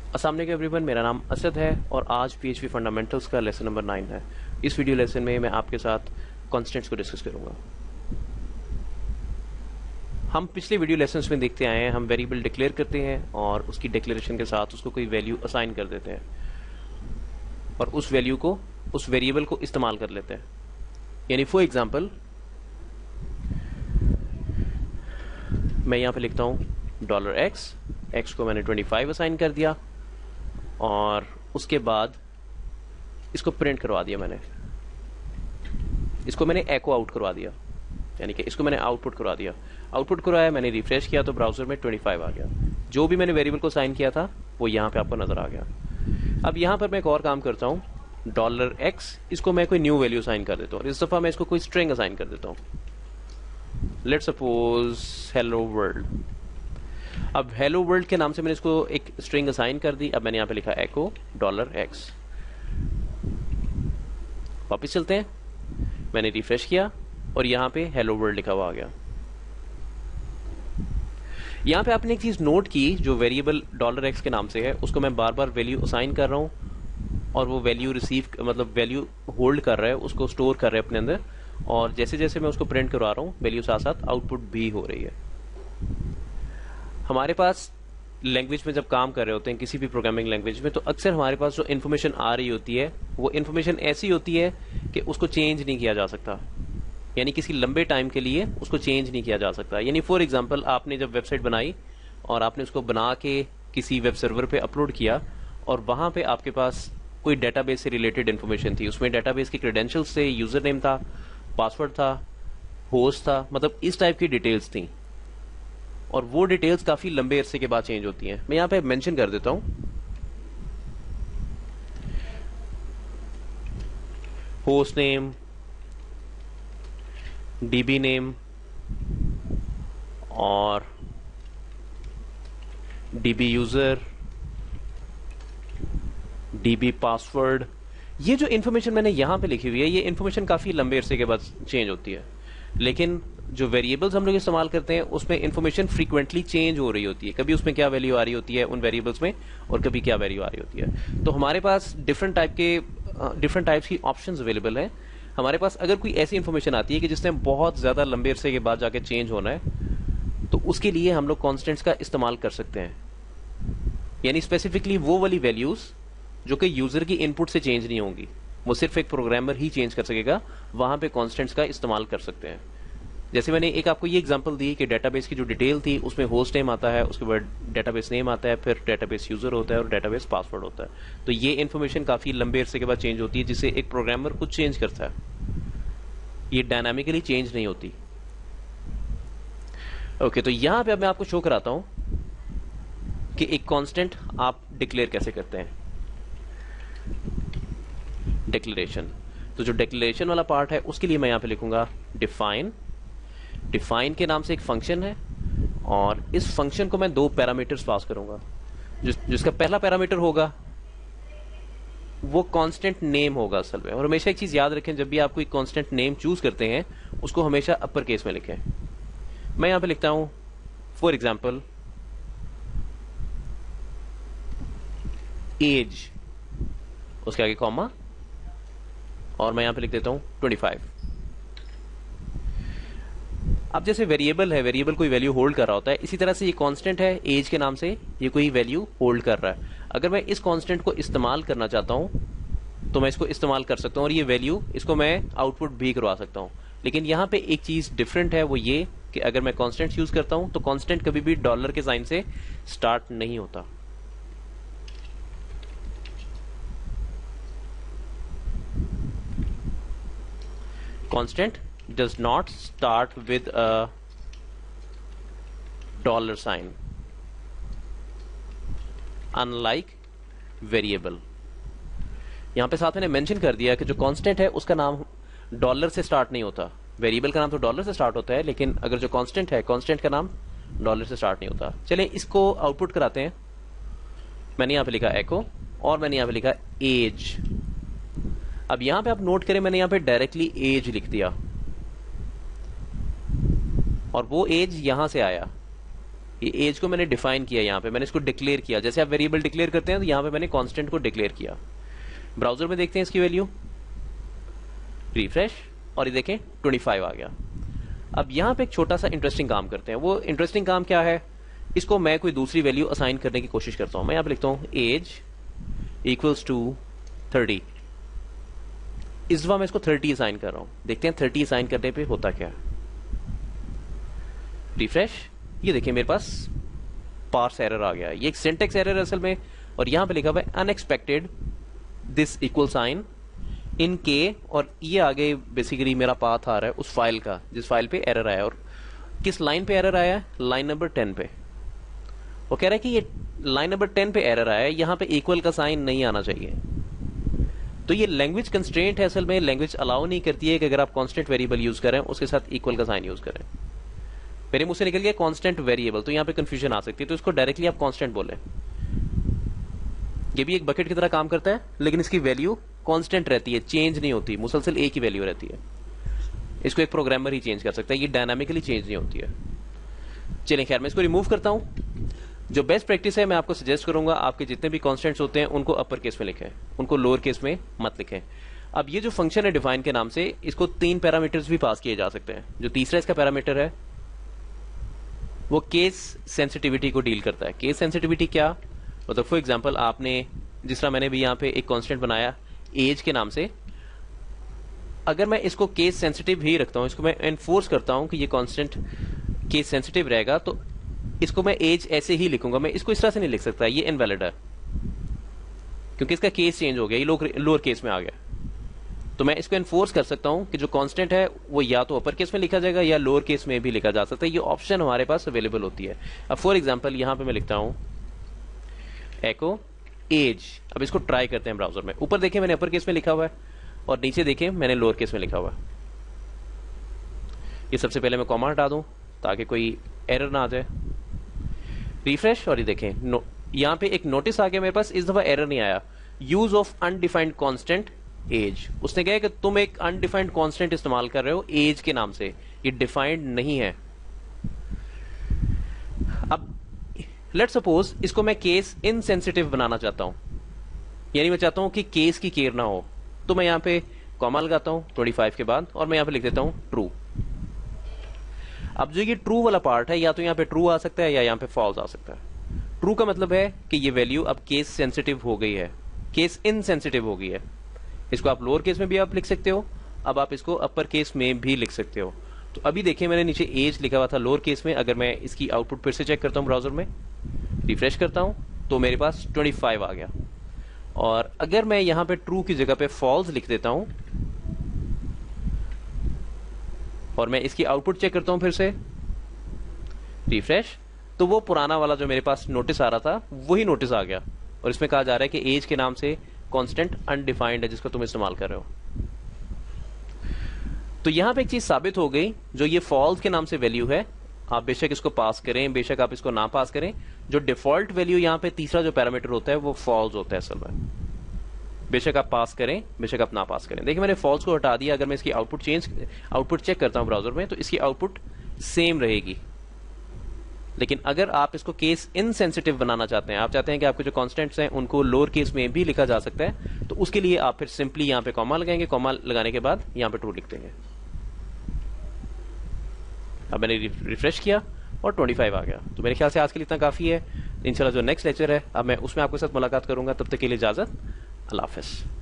अस्सलाम वालेकुम एवरीवन, मेरा नाम असद है और आज PHP फंडामेंटल्स का लेसन नंबर 9 है। इस वीडियो लेसन में मैं आपके साथ कॉन्स्टेंट्स को डिस्कस करूंगा। हम पिछले वीडियो लेसन्स में देखते आए हैं, हम वेरिएबल डिक्लेयर करते हैं और उसकी डिक्लेरेशन के साथ उसको कोई वैल्यू असाइन कर देते हैं और उस वैल्यू को, उस वेरिएबल को इस्तेमाल कर लेते हैं। यानी फॉर एग्जाम्पल मैं यहां पे लिखता हूं $x को मैंने 25 असाइन कर दिया और उसके बाद इसको प्रिंट करवा दिया। इसको मैंने एको आउट करवा दिया, यानी कि इसको मैंने आउटपुट करवा दिया। आउटपुट करवाया, मैंने रिफ्रेश किया तो ब्राउजर में 25 आ गया। जो भी मैंने वेरिएबल को साइन किया था वो यहां पे आपको नजर आ गया। अब यहां पर मैं एक और काम करता हूं, $x, इसको मैं कोई न्यू वैल्यू साइन कर देता हूं। इस दफा मैं इसको कोई स्ट्रिंग असाइन कर देता हूं। Let's suppose hello world. अब हेलो वर्ल्ड के नाम से मैंने इसको एक स्ट्रिंग असाइन कर दी। अब मैंने यहां पे लिखा एको $x। वापस चलते हैं, मैंने रिफ्रेश किया और यहां पे हेलो वर्ल्ड लिखा हुआ आ गया। यहां पे आपने एक चीज नोट की, जो वेरिएबल $x के नाम से है उसको मैं बार बार वैल्यू असाइन कर रहा हूं और वो वैल्यू रिसीव, मतलब वैल्यू होल्ड कर रहा है, उसको स्टोर कर रहा है अपने अंदर, और जैसे जैसे मैं उसको प्रिंट करवा रहा हूं वैल्यू साथ साथ आउटपुट भी हो रही है। हमारे पास लैंग्वेज में जब काम कर रहे होते हैं, किसी भी प्रोग्रामिंग लैंग्वेज में, तो अक्सर हमारे पास जो इन्फॉर्मेशन आ रही होती है वो इन्फॉर्मेशन ऐसी होती है कि उसको चेंज नहीं किया जा सकता, यानी किसी लंबे टाइम के लिए उसको चेंज नहीं किया जा सकता। यानी फॉर एग्जांपल आपने जब वेबसाइट बनाई और आपने उसको बना के किसी वेब सर्वर पे अपलोड किया और वहां पे आपके पास कोई डेटाबेस से रिलेटेड इन्फॉर्मेशन थी, उसमें डेटाबेस के क्रेडेंशियल्स थे, यूजर नेम था, पासवर्ड था, होस्ट था, मतलब इस टाइप की डिटेल्स थी, और वो डिटेल्स काफी लंबे अरसे के बाद चेंज होती हैं। मैं यहां पे मेंशन कर देता हूं, होस्ट नेम, डीबी नेम और डीबी यूजर, डीबी पासवर्ड। ये जो इन्फॉर्मेशन मैंने यहां पे लिखी हुई है, ये इन्फॉर्मेशन काफी लंबे अरसे के बाद चेंज होती है, लेकिन जो वेरिएबल्स हम लोग इस्तेमाल करते हैं उसमें इन्फॉर्मेशन फ्रीक्वेंटली चेंज हो रही होती है। कभी उसमें क्या वैल्यू आ रही होती है उन वेरिएबल्स में और कभी क्या वैल्यू आ रही होती है। तो हमारे पास डिफरेंट टाइप्स की ऑप्शंस अवेलेबल है। हमारे पास अगर कोई ऐसी इन्फॉर्मेशन आती है कि जिसने बहुत ज्यादा लंबे अरसे के बाद जाके चेंज होना है, तो उसके लिए हम लोग कॉन्स्टेंट्स का इस्तेमाल कर सकते हैं। यानी स्पेसिफिकली वो वाली वैल्यूज जो कि यूजर की इनपुट से चेंज नहीं होंगी, वो सिर्फ एक प्रोग्रामर ही चेंज कर सकेगा, वहां पे कॉन्स्टेंट्स का इस्तेमाल कर सकते हैं। जैसे मैंने एक आपको ये एग्जांपल दी कि डेटाबेस की जो डिटेल थी उसमें होस्ट नेम आता है, उसके बाद डेटाबेस नेम आता है, फिर डेटाबेस यूजर होता है और डेटाबेस पासवर्ड होता है। तो ये इन्फॉर्मेशन काफी लंबे अरसे के बाद चेंज होती है, जिसे एक प्रोग्रामर खुद चेंज करता है, ये डायनामिकली चेंज नहीं होती। ओके, तो यहां पे अब मैं आपको शो कराता हूं कि एक कांस्टेंट आप डिक्लेयर कैसे करते हैं। डिक्लेरेशन, तो जो डिक्लेरेशन वाला पार्ट है उसके लिए मैं यहां पे लिखूंगा डिफाइन। डिफाइन के नाम से एक फंक्शन है और इस फंक्शन को मैं 2 पैरामीटर्स पास करूंगा। जिसका पहला पैरामीटर होगा वो कांस्टेंट नेम होगा असल में। और हमेशा एक चीज याद रखें, जब भी आप कोई कांस्टेंट नेम चूज करते हैं उसको हमेशा अपर केस में लिखें। मैं यहां पे लिखता हूं फॉर एग्जांपल एज, उसके आगे कॉमा, और मैं यहां पे लिख देता हूं 25। अब जैसे वेरिएबल है, वेरिएबल कोई वैल्यू होल्ड कर रहा होता है, इसी तरह से ये कांस्टेंट है एज के नाम से, ये कोई वैल्यू होल्ड कर रहा है। अगर मैं इस कांस्टेंट को इस्तेमाल करना चाहता हूं तो मैं इसको इस्तेमाल कर सकता हूं, और ये वैल्यू, इसको मैं आउटपुट भी करवा सकता हूं। लेकिन यहां पे एक चीज डिफरेंट है, वो ये कि अगर मैं कांस्टेंट यूज करता हूं तो कांस्टेंट कभी भी डॉलर के साइन से स्टार्ट नहीं होता। Constant does not start with a dollar sign, unlike variable। यहां पे साथ मैंने मेंशन कर दिया कि जो कांस्टेंट है उसका नाम डॉलर से स्टार्ट नहीं होता। वेरिएबल का नाम तो डॉलर से स्टार्ट होता है, लेकिन अगर जो कांस्टेंट है, कांस्टेंट का नाम डॉलर से स्टार्ट नहीं होता। चलिए इसको आउटपुट कराते हैं। मैंने यहां पे लिखा एको और मैंने यहां पे लिखा एज। अब यहां पे आप नोट करें, मैंने यहां पे डायरेक्टली एज लिख दिया और वो एज यहां से आया। ये एज को मैंने डिफाइन किया, यहाँ पे मैंने इसको डिक्लेयर किया। जैसे आप वेरिएबल डिक्लेयर करते हैं तो यहाँ पे मैंने कांस्टेंट को डिक्लेयर किया। ब्राउजर में देखते हैं इसकी वैल्यू, रिफ्रेश, और ये देखें 25 आ गया। अब यहाँ पे एक छोटा सा इंटरेस्टिंग काम करते हैं। वो इंटरेस्टिंग काम क्या है, इसको मैं कोई दूसरी वैल्यू असाइन करने की कोशिश करता हूं। मैं यहाँ पे लिखता हूं एज इक्वल्स टू 30। इस बार मैं इसको 30 असाइन कर रहा हूं। देखते हैं 30 असाइन करने पे होता क्या है। रिफ्रेश, ये देखिए मेरे पास पार्स एरर आ गया। ये एक सिंटेक्स एरर है असल में, और यहां पे लिखा हुआ है unexpected this equal sign in के, और ये आगे बेसिकली मेरा पाथ आ रहा है उस फाइल का जिस फाइल पे एरर आया। और किस लाइन पे एरर आया है, लाइन नंबर 10 पे। वो कह रहा है कि ये लाइन नंबर 10 पे एरर आया है, यहां पे इक्वल का साइन नहीं आना चाहिए। तो ये लैंग्वेज कंस्ट्रेंट है असल में। लैंग्वेज अलाउ नहीं करती है कि अगर आप कांस्टेंट वेरिएबल यूज करें उसके साथ इक्वल का साइन यूज करें। मेरे मुंह से निकल गया कांस्टेंट वेरिएबल, तो यहां पे कंफ्यूजन आ सकती है, तो इसको डायरेक्टली आप कांस्टेंट बोले। ये भी एक बकेट की तरह काम करता है, लेकिन इसकी वैल्यू कांस्टेंट रहती है, चेंज नहीं होती, मुसलसल एक ही वैल्यू रहती है। इसको एक प्रोग्रामर ही चेंज कर सकता है, ये डायनामिकली चेंज नहीं होती है। चलिए खैर, मैं इसको रिमूव करता हूं। जो बेस्ट प्रैक्टिस है, मैं आपको सजेस्ट करूंगा आपके जितने भी कांस्टेंट्स होते हैं उनको अपर केस में लिखें, उनको लोअर केस में मत लिखें। अब ये जो फंक्शन है डिफाइन के नाम से, इसको 3 पैरामीटर्स भी पास किए जा सकते हैं। जो तीसरा इसका पैरामीटर है वो केस सेंसिटिविटी को डील करता है। केस सेंसिटिविटी क्या मतलब, फॉर एग्जाम्पल आपने जिस तरह मैंने भी यहाँ पे एक कांस्टेंट बनाया एज के नाम से, अगर मैं इसको केस सेंसिटिव ही रखता हूं, इसको मैं एनफोर्स करता हूं कि ये कांस्टेंट केस सेंसिटिव रहेगा, तो इसको मैं एज ऐसे ही लिखूंगा। मैं इसको इस तरह से नहीं लिख सकता, ये इनवैलिड है क्योंकि इसका केस चेंज हो गया, ये लोअर केस में आ गया। तो मैं इसको एनफोर्स कर सकता हूं कि जो कांस्टेंट है वो या तो अपर केस में लिखा जाएगा या लोअर केस में भी लिखा जा सकता है। ये ऑप्शन हमारे पास अवेलेबल होती है। अब फॉर एग्जांपल यहां पे मैं लिखता हूं एको एज। अब इसको ट्राई करते हैं ब्राउजर में। ऊपर देखें मैंने अपर केस में लिखा हुआ है, और नीचे देखें मैंने लोअर केस में लिखा हुआ है। ये सबसे पहले मैं कॉमा हटा दूं ताकि कोई एरर ना आ जाए। रिफ्रेश, और ये देखें यहां पे एक नोटिस आ गया मेरे पास। इस दफा एरर नहीं आया। Use of undefined constant as. उसने कहा कि तुम एक अनडिफाइंड कांस्टेंट इस्तेमाल कर रहे हो एज के नाम से, ये डिफाइंड नहीं है। अब लेट्स सपोज इसको मैं केस इनसेंसिटिव बनाना चाहता हूं, यानी मैं चाहता हूं कि केस की केयर ना हो, तो मैं यहां पे कॉमा लगाता हूं 25 के बाद, और मैं यहां पे लिख देता हूं ट्रू। अब जो ये ट्रू वाला पार्ट है, या तो यहां पे ट्रू आ सकता है या यहां पे फॉल्स आ सकता है। ट्रू का मतलब है कि ये वैल्यू अब केस सेंसिटिव हो गई है, केस इनसेंसिटिव हो गई है। इसको आप लोअर केस में भी आप लिख सकते हो, अब आप इसको अपर केस में भी लिख सकते हो। तो अभी देखिए मैंने नीचे एज लिखा हुआ था लोअर केस में। अगर मैं इसकी आउटपुट फिर से चेक करता हूं ब्राउजर में, रिफ्रेश करता हूं, तो मेरे पास 25 आ गया। और अगर मैं यहां पे ट्रू की जगह पे फॉल्स लिख देता हूं और मैं इसकी आउटपुट चेक करता हूं फिर से, रिफ्रेश, तो वो पुराना वाला जो मेरे पास नोटिस आ रहा था वही नोटिस आ गया, और इसमें कहा जा रहा है कि एज के नाम से कांस्टेंट अनडिफाइंड है जिसको तुम इस्तेमाल कर रहे हो। तो यहां पे एक चीज साबित हो गई, जो ये फॉल्स के नाम से वैल्यू है, आप बेशक इसको पास करें बेशक आप इसको ना पास करें, जो डिफॉल्ट वैल्यू यहां पे तीसरा जो पैरामीटर होता है वो फॉल्स होता है असल में। बेशक आप पास करें बेशक आप ना पास करें। देखिए मैंने फॉल्स को हटा दिया। अगर मैं इसकी आउटपुट चेक करता हूं ब्राउजर में, तो इसकी आउटपुट सेम रहेगी। लेकिन अगर आप इसको केस इनसेंसिटिव बनाना चाहते हैं, आप चाहते हैं कि आपके जो कांस्टेंट्स हैं उनको लोअर केस में भी लिखा जा सकता है, तो उसके लिए आप फिर सिंपली यहां पे कॉमा लगाएंगे। कॉमा लगाने के बाद यहां पे ट्रू लिख देंगे। अब मैंने रिफ्रेश किया और 25 आ गया। तो मेरे ख्याल से आज के लिए इतना काफी है। इंशाल्लाह जो नेक्स्ट लेक्चर है अब मैं उसमें आपके साथ मुलाकात करूंगा। तब तक के लिए इजाजत, अल्लाह हाफिज।